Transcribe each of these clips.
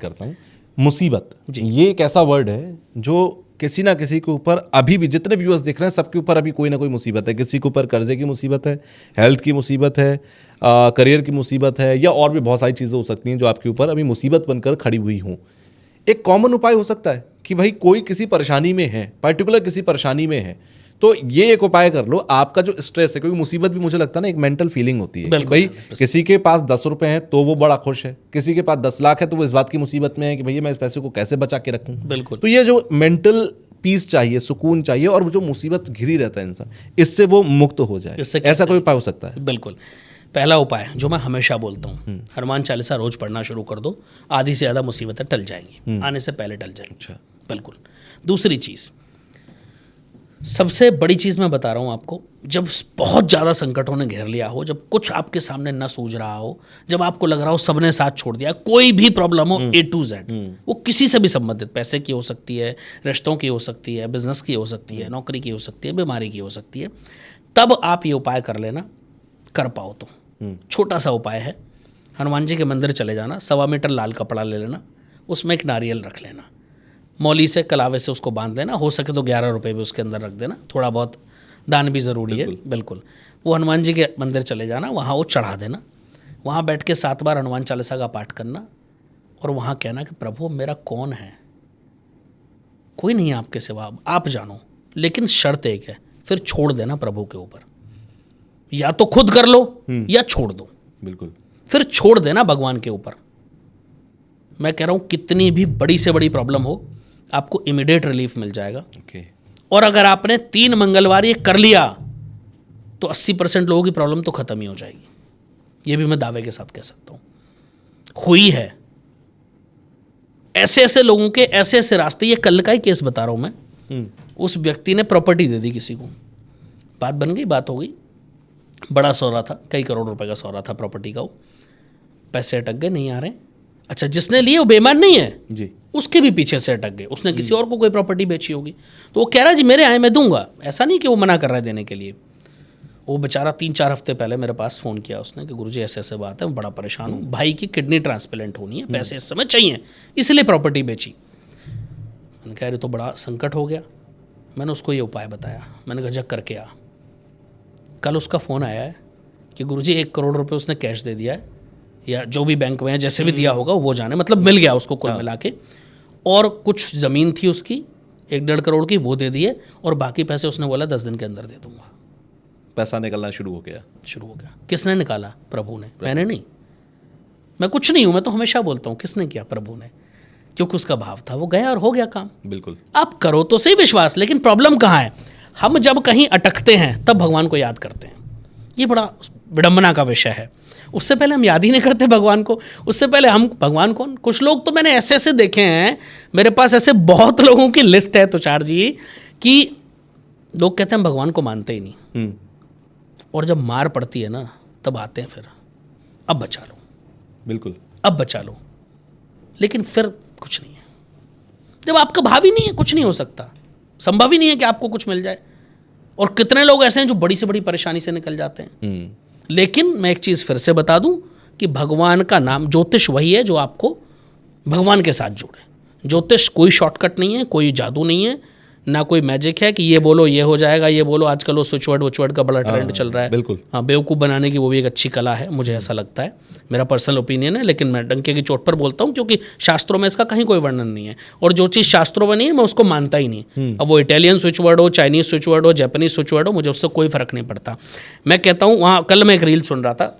करता हूँ। मुसीबत ये एक ऐसा वर्ड है जो किसी ना किसी के ऊपर अभी भी जितने व्यूअर्स देख रहे हैं सबके ऊपर अभी कोई ना कोई मुसीबत है। किसी के ऊपर कर्जे की मुसीबत है, हेल्थ की मुसीबत है, करियर की मुसीबत है, या और भी बहुत सारी चीज़ें हो सकती हैं जो आपके ऊपर अभी मुसीबत बनकर खड़ी हुई हों। एक कॉमन उपाय हो सकता है कि भाई कोई किसी परेशानी में है, पर्टिकुलर किसी परेशानी में है, तो ये एक उपाय कर लो। आपका जो स्ट्रेस है, क्योंकि मुसीबत भी मुझे लगता है ना एक मेंटल फीलिंग होती है कि भाई किसी के पास 10 रुपए हैं तो वो बड़ा खुश है, किसी के पास 10 लाख है तो वो इस बात की मुसीबत में है कि भैया मैं इस पैसे को कैसे बचा के रखूं। बिल्कुल। तो ये जो मेंटल पीस चाहिए, सुकून चाहिए, और वो जो मुसीबत घिरी रहता है इंसान, इससे वो मुक्त हो जाए, ऐसा कोई उपाय हो सकता है? बिल्कुल। पहला उपाय जो मैं हमेशा बोलता हूँ, हनुमान चालीसा रोज पढ़ना शुरू कर दो, आधी से ज़्यादा मुसीबतें टल जाएंगी, आने से पहले टल जाएंगी। अच्छा, बिल्कुल। दूसरी चीज़, सबसे बड़ी चीज़ मैं बता रहा हूँ आपको, जब बहुत ज़्यादा संकटों ने घेर लिया हो, जब कुछ आपके सामने न सूझ रहा हो, जब आपको लग रहा हो सबने साथ छोड़ दिया, कोई भी प्रॉब्लम हो A to Z, वो किसी से भी संबंधित, पैसे की हो सकती है, रिश्तों की हो सकती है, बिजनेस की हो सकती है, नौकरी की हो सकती है, बीमारी की हो सकती है, तब आप ये उपाय कर लेना, कर पाओ तो। छोटा सा उपाय है, हनुमान जी के मंदिर चले जाना, 1.25 मीटर लाल कपड़ा ले लेना, उसमें एक नारियल रख लेना, मौली से कलावे से उसको बांध देना, हो सके तो 11 रुपये भी उसके अंदर रख देना, थोड़ा बहुत दान भी ज़रूरी है। बिल्कुल। वो हनुमान जी के मंदिर चले जाना, वहाँ वो चढ़ा देना, वहाँ बैठ के 7 बार हनुमान चालीसा का पाठ करना, और वहाँ कहना कि प्रभु मेरा कौन है, कोई नहीं आपके सिवा, आप जानो, लेकिन शर्त एक है, फिर छोड़ देना प्रभु के ऊपर, या तो खुद कर लो या छोड़ दो। बिल्कुल। फिर छोड़ देना भगवान के ऊपर। मैं कह रहा हूँ कितनी भी बड़ी से बड़ी प्रॉब्लम हो, आपको इमीडिएट रिलीफ मिल जाएगा। ओके। और अगर आपने 3 मंगलवार ये कर लिया तो 80% लोगों की प्रॉब्लम तो खत्म ही हो जाएगी। ये भी मैं दावे के साथ कह सकता हूँ, हुई है। ऐसे ऐसे लोगों के ऐसे ऐसे रास्ते, ये कल का ही केस बता रहा हूँ मैं। उस व्यक्ति ने प्रॉपर्टी दे दी किसी को, बात बन गई, बात हो गई, बड़ा सौदा था, कई करोड़ रुपए का सौदा था प्रॉपर्टी का, वो पैसे अटक गए, नहीं आ रहे। अच्छा, जिसने लिए वो बेईमान नहीं है जी, उसके भी पीछे से अटक गए, उसने किसी और को कोई प्रॉपर्टी बेची होगी, तो वो कह रहा है जी मेरे आए मैं दूंगा, ऐसा नहीं कि वो मना कर रहा है देने के लिए। वो बेचारा 3-4 हफ्ते पहले मेरे पास फ़ोन किया उसने कि गुरुजी ऐसे ऐसे बात है, मैं बड़ा परेशान हूँ, भाई की किडनी ट्रांसप्लांट होनी है, पैसे इस समय चाहिए, इसलिए प्रॉपर्टी बेची। मैंने कहा अरे तो बड़ा संकट हो गया। मैंने उसको ये उपाय बताया, मैंने कहा जग करके आ। कल उसका फ़ोन आया है कि गुरुजी 1 करोड़ रुपए उसने कैश दे दिया है, या जो भी बैंक में है जैसे भी दिया होगा वो जाने, मतलब मिल गया उसको कुल मिला के, और कुछ ज़मीन थी उसकी 1-1.5 करोड़ की, वो दे दिए, और बाकी पैसे उसने बोला 10 दिन के अंदर दे दूंगा। पैसा निकलना शुरू हो गया। किसने निकाला? प्रभु ने, मैंने नहीं। मैं कुछ नहीं हूँ, मैं तो हमेशा बोलता हूँ किसने किया? प्रभु ने, क्योंकि उसका भाव था, वो गया और हो गया काम। बिल्कुल। आप करो तो सही विश्वास, लेकिन प्रॉब्लम कहाँ है? हम जब कहीं अटकते हैं तब भगवान को याद करते हैं, ये बड़ा विडंबना का विषय है। उससे पहले हम याद ही नहीं करते भगवान को, उससे पहले हम भगवान कौन? कुछ लोग तो मैंने ऐसे ऐसे देखे हैं, मेरे पास ऐसे बहुत लोगों की लिस्ट है तुषार जी, कि लोग कहते हैं हम भगवान को मानते ही नहीं, और जब मार पड़ती है ना तब आते हैं फिर, अब बचा लो। बिल्कुल, अब बचा लो, लेकिन फिर कुछ नहीं है। जब आपका भाव ही नहीं है, कुछ नहीं हो सकता, संभव ही नहीं है कि आपको कुछ मिल जाए। और कितने लोग ऐसे हैं जो बड़ी से बड़ी परेशानी से निकल जाते हैं। लेकिन मैं एक चीज़ फिर से बता दूं कि भगवान का नाम, ज्योतिष वही है जो आपको भगवान के साथ जोड़े। ज्योतिष कोई शॉर्टकट नहीं है, कोई जादू नहीं है, ना कोई मैजिक है कि ये बोलो ये हो जाएगा, ये बोलो। आजकल वो स्विच वर्ड का बड़ा ट्रेंड चल रहा है। बिल्कुल। हाँ, बेवकूफ़ बनाने की वो भी एक अच्छी कला है, मुझे ऐसा लगता है, मेरा पर्सनल ओपिनियन है, लेकिन मैं डंके की चोट पर बोलता हूँ क्योंकि शास्त्रों में इसका कहीं कोई वर्णन नहीं है, और जो चीज़ शास्त्रों में नहीं है मैं उसको मानता ही नहीं। अब वो इटालियन स्विच वर्ड हो, चाइनीज़ स्विच वर्ड हो, जापानीज स्विच वर्ड हो, मुझे उससे कोई फ़र्क नहीं पड़ता। मैं कहता हूँ, वहाँ कल मैं एक रील सुन रहा था,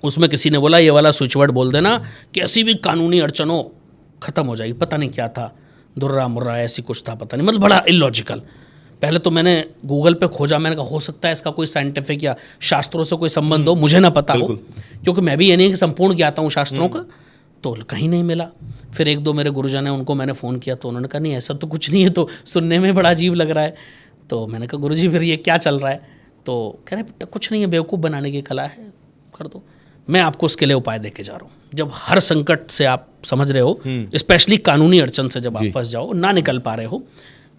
उसमें किसी ने बोला ये वाला स्विच वर्ड बोल देना, कैसी भी कानूनी अड़चन हो ख़त्म हो जाएगी। पता नहीं क्या था, दुर्रा मुर्रा ऐसी कुछ था, पता नहीं, मतलब बड़ा इलॉजिकल। पहले तो मैंने गूगल पे खोजा, मैंने कहा हो सकता है इसका कोई साइंटिफिक या शास्त्रों से कोई संबंध हो, मुझे ना पता हो, क्योंकि मैं भी ये नहीं कि संपूर्ण ज्ञाता हूँ शास्त्रों का, तो कहीं नहीं मिला। फिर 1-2 मेरे गुरुजन हैं, उनको मैंने फ़ोन किया तो उन्होंने कहा नहीं ऐसा तो कुछ नहीं है, तो सुनने में बड़ा अजीब लग रहा है। तो मैंने कहा गुरुजी फिर ये क्या चल रहा है? तो कह रहे कुछ नहीं है, बेवकूफ़ बनाने की कला है, कर दो। मैं आपको उसके लिए उपाय देके जा रहा हूँ। जब हर संकट से आप समझ रहे हो, स्पेशली कानूनी अड़चन से जब आप फंस जाओ, ना निकल पा रहे हो,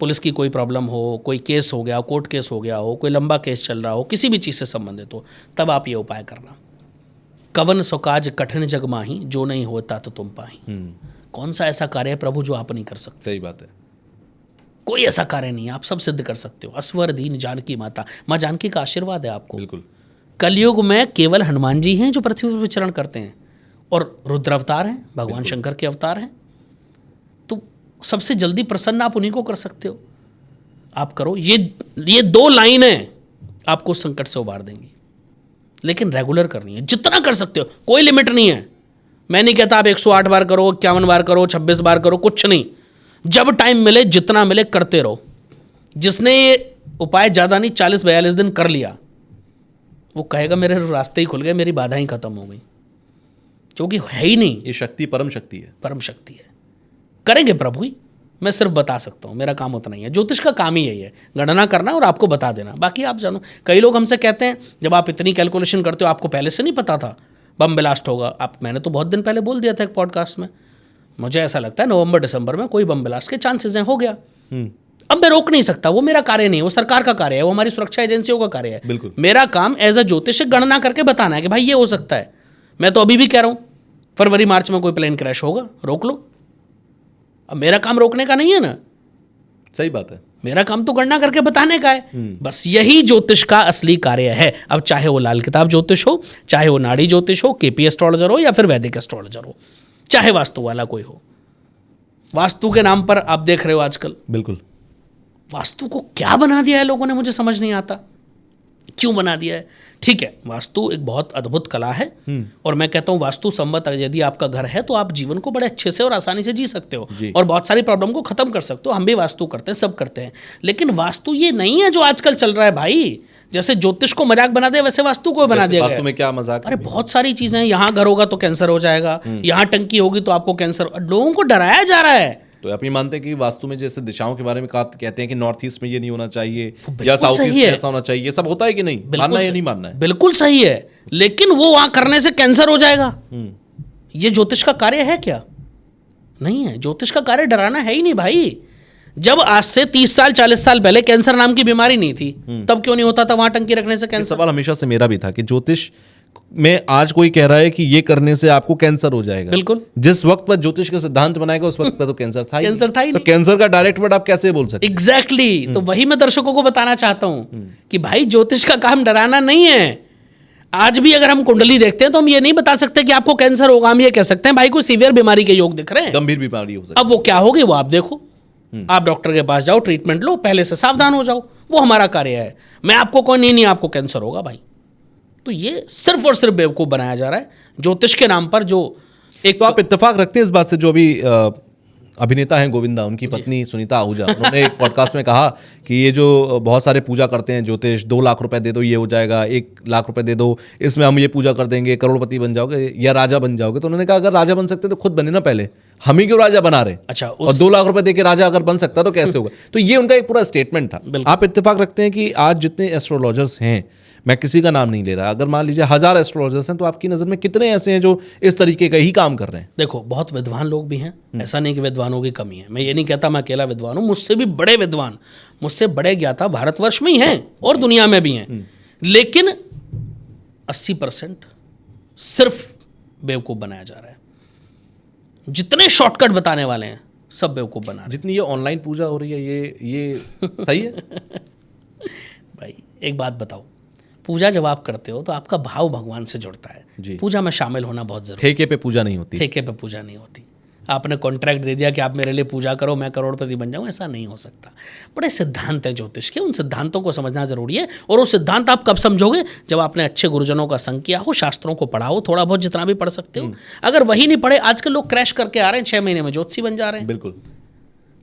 पुलिस की कोई प्रॉब्लम हो, कोई केस हो गया, कोर्ट केस हो गया हो, कोई लंबा केस चल रहा हो, किसी भी चीज़ से संबंधित हो, तब आप ये उपाय करना। कवन सो काज कठिन जग माही, जो नहीं होता तो तुम पाही। कौन सा ऐसा कार्य है प्रभु जो आप नहीं कर सकते? सही बात है। कोई ऐसा कार्य नहीं है, आप सब सिद्ध कर सकते हो। अस्वर दीन जानकी माता, माँ जानकी का आशीर्वाद है आपको। बिल्कुल। कलयुग में केवल हनुमान जी हैं जो पृथ्वी पर विचरण करते हैं, और रुद्र अवतार हैं, भगवान शंकर के अवतार हैं। तो सबसे जल्दी प्रसन्न आप उन्हीं को कर सकते हो। आप करो, ये 2 लाइनें आपको संकट से उबार देंगी, लेकिन रेगुलर करनी है, जितना कर सकते हो, कोई लिमिट नहीं है। मैं नहीं कहता आप 108 बार करो, 51 बार करो, 26 बार करो, कुछ नहीं। जब टाइम मिले, जितना मिले करते रहो। जिसने ये उपाय ज़्यादा नहीं 40-42 दिन कर लिया, वो कहेगा मेरे रास्ते ही खुल गए, मेरी बाधाएं खत्म हो गई, क्योंकि है ही नहीं। ये शक्ति परम शक्ति है। परम शक्ति है। करेंगे प्रभु ही, मैं सिर्फ बता सकता हूँ, मेरा काम उतना ही है। ज्योतिष का काम ही यही है, गणना करना और आपको बता देना, बाकी आप जानो। कई लोग हमसे कहते हैं जब आप इतनी कैलकुलेशन करते हो, आपको पहले से नहीं पता था बम ब्लास्ट होगा? मैंने तो बहुत दिन पहले बोल दिया था एक पॉडकास्ट में। मुझे ऐसा लगता है नवंबर-दिसंबर में कोई बम ब्लास्ट के चांसेस हैं, हो गया। अब मैं रोक नहीं सकता, वो मेरा कार्य नहीं है, वो सरकार का कार्य है, वो हमारी सुरक्षा एजेंसियों का कार्य है। बिल्कुल। मेरा काम एज अ ज्योतिष गणना करके बताना है कि भाई ये हो सकता है। मैं तो अभी भी कह रहा हूँ फरवरी-मार्च में कोई प्लेन क्रैश होगा, रोक लो। अब मेरा काम रोकने का नहीं है ना। सही बात है। मेरा काम तो गणना करके बताने का है। बस यही ज्योतिष का असली कार्य है। अब चाहे वो लाल किताब ज्योतिष हो, चाहे वो नाड़ी ज्योतिष हो, केपी एस्ट्रोलॉजर हो, या फिर वैदिक एस्ट्रोलॉजर हो, चाहे वास्तु वाला कोई हो। वास्तु के नाम पर आप देख रहे हो आजकल, बिल्कुल, वास्तु को क्या बना दिया है लोगों ने, मुझे समझ नहीं आता क्यों बना दिया है। ठीक है, वास्तु एक बहुत अद्भुत कला है, और मैं कहता हूँ वास्तु संबत यदि आपका घर है तो आप जीवन को बड़े अच्छे से और आसानी से जी सकते हो, और बहुत सारी प्रॉब्लम को खत्म कर सकते हो। हम भी वास्तु करते हैं, सब करते हैं, लेकिन वास्तु ये नहीं है जो आजकल चल रहा है भाई। जैसे ज्योतिष को मजाक बना दिया, वैसे वास्तु को बना दिया। वास्तु में क्या मजाक? अरे बहुत सारी चीजें हैं। यहाँ घर होगा तो कैंसर हो जाएगा, यहाँ टंकी होगी तो आपको कैंसर। लोगों को डराया जा रहा है। तो आप ये मानते हैं कि वास्तु में जैसे दिशाओं के बारे में कहते हैं कि नॉर्थ ईस्ट में ये नहीं होना चाहिए या साउथ ईस्ट में ऐसा होना चाहिए, ये सब होता है कि नहीं? मानना है या नहीं मानना है? बिल्कुल सही है, लेकिन वो वहां करने से कैंसर हो जाएगा, ये ज्योतिष का कार्य है क्या? नहीं है। ज्योतिष का कार्य डराना है ही नहीं भाई। जब आज से 30 साल 40 साल पहले कैंसर नाम की बीमारी नहीं थी, तब क्यों नहीं होता था वहां टंकी रखने से कैंसर? सवाल हमेशा से मेरा भी था कि ज्योतिष में आज कोई कह रहा है कि ये करने से आपको कैंसर हो जाएगा। बिल्कुल। जिस वक्त पर ज्योतिष का सिद्धांत बनाएगा उस वक्त पर तो कैंसर था ही कैंसर था ही तो नहीं। कैंसर का डायरेक्ट वर्ड आप कैसे बोल सकते? एग्जैक्टली तो वही मैं दर्शकों को बताना चाहता हूं कि भाई ज्योतिष का काम डराना नहीं है। आज भी अगर हम कुंडली देखते हैं तो हम ये नहीं बता सकते कि आपको कैंसर होगा। हम ये कह सकते हैं भाई कोई सीवियर बीमारी के योग दिख रहे हैं, गंभीर बीमारी हो सकती है। अब वो क्या होगी वो आप देखो, आप डॉक्टर के पास जाओ, ट्रीटमेंट लो, पहले से सावधान हो जाओ, वो हमारा कार्य है। मैं आपको कोई नहीं आपको कैंसर होगा भाई। तो ये सिर्फ और सिर्फ बेवकूफ बनाया जा रहा है ज्योतिष के नाम पर। जो एक तो आप इत्तेफाक रखते हैं इस बात से, जो अभी अभिनेता हैं गोविंदा, उनकी पत्नी सुनीता आहूजा, उन्होंने एक पॉडकास्ट में कहा कि ये जो बहुत सारे पूजा करते हैं ज्योतिष, 2 लाख रुपए दे दो ये हो जाएगा, 1 लाख रुपए दे दो इसमें हम ये पूजा कर देंगे, करोड़पति बन जाओगे या राजा बन जाओगे। तो उन्होंने कहा अगर राजा बन सकते तो खुद बने ना पहले, हम ही क्यों राजा बना रहे? अच्छा, और 2 लाख रुपए देके राजा अगर बन सकता तो कैसे होगा? तो ये उनका एक पूरा स्टेटमेंट था। आप इत्तेफाक रखते हैं कि आज जितने एस्ट्रोलॉजर्स हैं, मैं किसी का नाम नहीं ले रहा, अगर मान लीजिए 1000 एस्ट्रोलॉजर्स हैं तो आपकी नज़र में कितने ऐसे हैं जो इस तरीके का ही काम कर रहे हैं? देखो, बहुत विद्वान लोग भी हैं, ऐसा नहीं कि विद्वानों की कमी है। मैं ये नहीं कहता मैं अकेला विद्वान हूँ, मुझसे भी बड़े विद्वान, मुझसे बड़े ज्ञाता भारतवर्ष में ही हैं और दुनिया में भी हैं, लेकिन 80% सिर्फ बेवकूफ़ बनाया जा रहा है। जितने शॉर्टकट बताने वाले हैं सब बेवकूफ़ बना रहे हैं। जितनी ये ऑनलाइन पूजा हो रही है ये सही है? भाई एक बात बताओ, पूजा जब आप करते हो तो आपका भाव भगवान से जुड़ता है जी। पूजा में शामिल होना बहुत जरूरी है। ठेके पे पूजा नहीं होती। ठेके पे पूजा नहीं होती। आपने कॉन्ट्रैक्ट दे दिया कि आप मेरे लिए पूजा करो, मैं करोड़पति बन जाऊं, ऐसा नहीं हो सकता। बड़े सिद्धांत हैं ज्योतिष के, उन सिद्धांतों को समझना जरूरी है। और वो सिद्धांत आप कब समझोगे? जब आपने अच्छे गुरुजनों का संग किया हो, शास्त्रों को पढ़ा हो, थोड़ा बहुत जितना भी पढ़ सकते हो। अगर वही नहीं पढ़े, आजकल लोग क्रैश करके आ रहे हैं, 6 महीने में ज्योतिषी बन जा रहे हैं। बिल्कुल।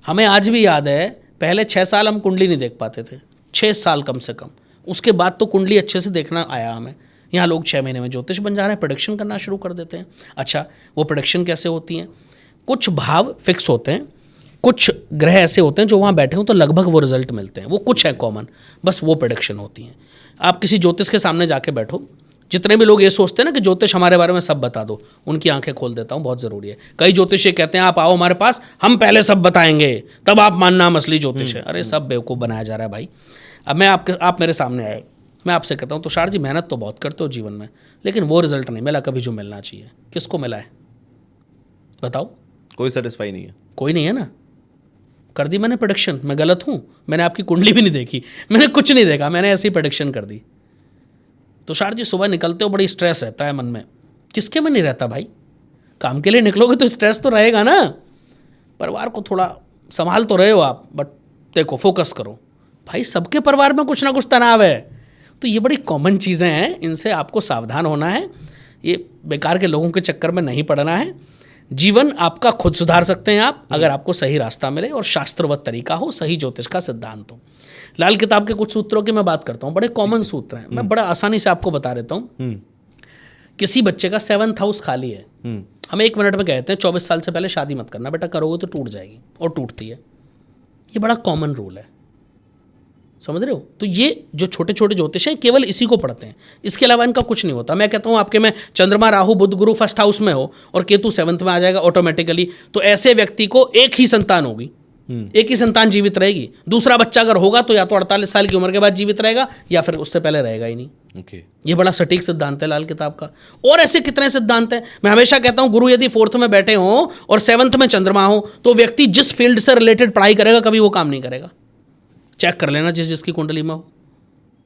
हमें आज भी याद है, पहले 6 साल हम कुंडली नहीं देख पाते थे, 6 साल कम से कम। उसके बाद तो कुंडली अच्छे से देखना आया हमें। यहाँ लोग 6 महीने में ज्योतिष बन जा रहे हैं, प्रेडिक्शन करना शुरू कर देते हैं। अच्छा, वो प्रेडिक्शन कैसे होती हैं? कुछ भाव फिक्स होते हैं, कुछ ग्रह ऐसे होते हैं जो वहाँ बैठे हों तो लगभग वो रिजल्ट मिलते हैं, वो कुछ है कॉमन, बस वो प्रेडिक्शन होती हैं। आप किसी ज्योतिष के सामने जाके बैठो, जितने भी लोग ये सोचते हैं ना कि ज्योतिष हमारे बारे में सब बता दो, उनकी आंखें खोल देता हूँ, बहुत ज़रूरी है। कई ज्योतिष ये कहते हैं आप आओ हमारे पास, हम पहले सब बताएंगे, तब आप मानना हम असली ज्योतिष है। अरे सब बेवकूफ़ बनाया जा रहा है भाई। अब आप मेरे सामने आए, मैं आपसे कहता हूँ तुषार जी मेहनत तो बहुत करते हो जीवन में, लेकिन वो रिजल्ट नहीं मिला कभी जो मिलना चाहिए। किसको मिला है बताओ? कोई सेटिस्फाई नहीं है। कोई नहीं है ना। कर दी मैंने प्रेडिक्शन, मैं गलत हूँ, मैंने आपकी कुंडली भी नहीं देखी, मैंने कुछ नहीं देखा, मैंने ऐसी प्रेडिक्शन कर दी। तुषार जी सुबह निकलते हो बड़ी स्ट्रेस रहता है मन में, किसके में नहीं रहता भाई? काम के लिए निकलोगे तो स्ट्रेस तो रहेगा ना। परिवार को थोड़ा संभाल तो रहे हो आप, बट देखो फोकस करो भाई, सबके परिवार में कुछ ना कुछ तनाव है। तो ये बड़ी कॉमन चीज़ें हैं, इनसे आपको सावधान होना है। ये बेकार के लोगों के चक्कर में नहीं पड़ना है। जीवन आपका खुद सुधार सकते हैं आप, अगर आपको सही रास्ता मिले और शास्त्रवत तरीका हो, सही ज्योतिष का सिद्धांत हो। लाल किताब के कुछ सूत्रों की मैं बात करता हूँ, बड़े कॉमन सूत्र हैं, मैं बड़ा आसानी से आपको बता देता हूँ। किसी बच्चे का 7th हाउस खाली है, हम 1 मिनट में कहते हैं 24 साल से पहले शादी मत करना बेटा, करोगे तो टूट जाएगी, और टूटती है। ये बड़ा कॉमन रूल है, समझ रहे हो? तो ये जो छोटे छोटे ज्योतिष हैं केवल इसी को पढ़ते हैं, इसके अलावा इनका कुछ नहीं होता। मैं कहता हूँ आपके में चंद्रमा राहु बुध गुरु 1st हाउस में हो और केतु 7th में आ जाएगा ऑटोमेटिकली, तो ऐसे व्यक्ति को एक ही संतान होगी, एक ही संतान जीवित रहेगी। दूसरा बच्चा अगर होगा तो या तो 48 साल की उम्र के बाद जीवित रहेगा या फिर उससे पहले रहेगा ही नहीं। ये बड़ा सटीक सिद्धांत है लाल किताब का। और ऐसे कितने सिद्धांत हैं। मैं हमेशा कहता हूं गुरु यदि 4th में बैठे हो और 7th में चंद्रमा हो तो व्यक्ति जिस फील्ड से रिलेटेड पढ़ाई करेगा कभी वो काम नहीं करेगा। चेक कर लेना जिसकी कुंडली में हो,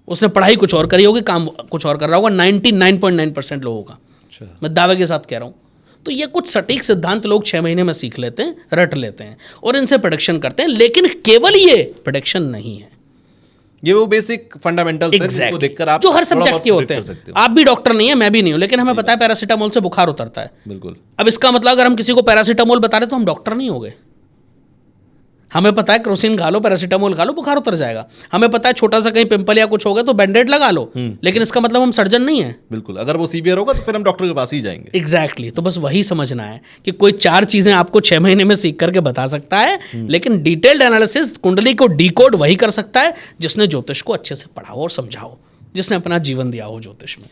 उसने पढ़ाई कुछ और करी होगी, काम कुछ और कर रहा होगा 99.9% लोगों का। मैं दावे के साथ कह रहा हूं। तो ये कुछ सटीक सिद्धांत लोग 6 महीने में सीख लेते हैं, रट लेते हैं और इनसे प्रेडिक्शन करते हैं, लेकिन केवल ये प्रेडिक्शन नहीं है, ये वो बेसिक फंडामेंटल्स हैं जिनको देखकर आप जो हर सब्जेक्ट के होते हैं। आप भी डॉक्टर नहीं है, मैं भी नहीं हूं, लेकिन हमें पता है पैरासीटामोल से बुखार उतरता है। बिल्कुल। अब इसका मतलब अगर हम किसी को पैरासीटामोल बता रहे तो हम डॉक्टर नहीं हो गए। हमें पता है क्रोसिन खा लो, पैरासीटामोल खा लो, बुखार उतर जाएगा। हमें पता है छोटा सा कहीं पिंपल या कुछ हो गया तो बैंडेड लगा लो, लेकिन इसका मतलब हम सर्जन नहीं है। बिल्कुल, अगर वो सीवियर होगा तो फिर हम डॉक्टर के पास ही जाएंगे। एग्जैक्टली। तो बस वही समझना है कि कोई 4 चीजें आपको 6 महीने में सीख करके बता सकता है, लेकिन डिटेल्ड एनालिसिस कुंडली को डिकोड वही कर सकता है जिसने ज्योतिष को अच्छे से पढ़ा हो और समझा हो, जिसने अपना जीवन दिया हो ज्योतिष में।